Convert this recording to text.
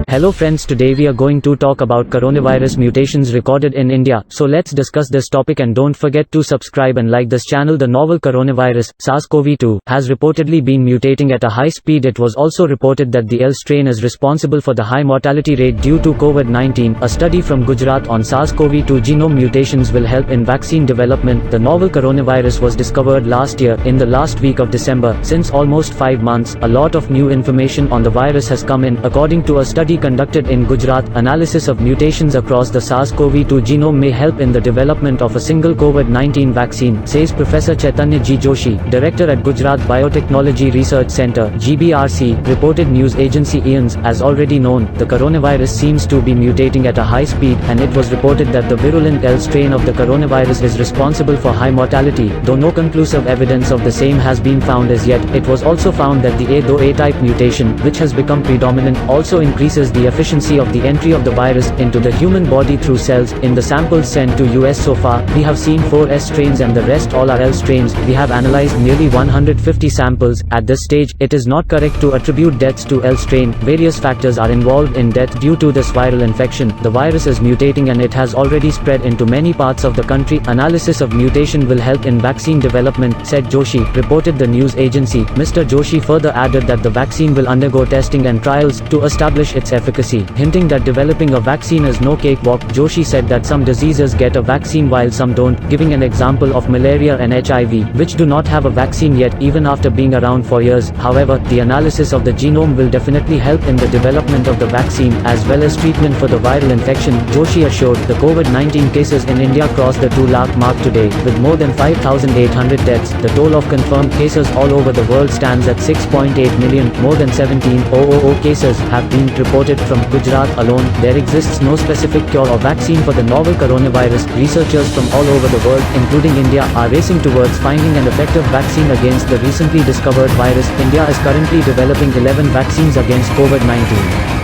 Hello friends, today we are going to talk about coronavirus mutations recorded in India. So let's discuss this topic and don't forget to subscribe and like this channel. The novel coronavirus, SARS-CoV-2, has reportedly been mutating at a high speed. It was also reported that the L strain is responsible for the high mortality rate due to COVID-19. A study from Gujarat on SARS-CoV-2 genome mutations will help in vaccine development. The novel coronavirus was discovered last year, in the last week of December. Since almost 5 months, a lot of new information on the virus has come in. According to a study conducted in Gujarat, analysis of mutations across the SARS-CoV-2 genome may help in the development of a single COVID-19 vaccine, says Professor Chaitanya G. Joshi, director at Gujarat Biotechnology Research Centre (GBRC), reported news agency IANS. As already known, the coronavirus seems to be mutating at a high speed, and it was reported that the virulent L strain of the coronavirus is responsible for high mortality, though no conclusive evidence of the same has been found as yet. It was also found that the A-type mutation, which has become predominant, also increases the efficiency of the entry of the virus into the human body through cells. In the samples sent to US so far, we have seen 4 S strains and the rest all are L strains. We have analyzed nearly 150 samples. At this stage, it is not correct to attribute deaths to L strain. Various factors are involved in death due to this viral infection. The virus is mutating and it has already spread into many parts of the country. Analysis of mutation will help in vaccine development, said Joshi, reported the news agency. Mr. Joshi further added that the vaccine will undergo testing and trials to establish its efficacy, hinting that developing a vaccine is no cakewalk. Joshi said that some diseases get a vaccine while some don't, giving an example of malaria and HIV, which do not have a vaccine yet even after being around for years. However, the analysis of the genome will definitely help in the development of the vaccine, as well as treatment for the viral infection, Joshi assured. The COVID-19 cases in India crossed the 2 lakh mark today, with more than 5,800 deaths. The total of confirmed cases all over the world stands at 6.8 million. More than 17,000 cases have been reported from Gujarat alone. There exists no specific cure or vaccine for the novel coronavirus. Researchers from all over the world, including India, are racing towards finding an effective vaccine against the recently discovered virus. India is currently developing 11 vaccines against COVID-19.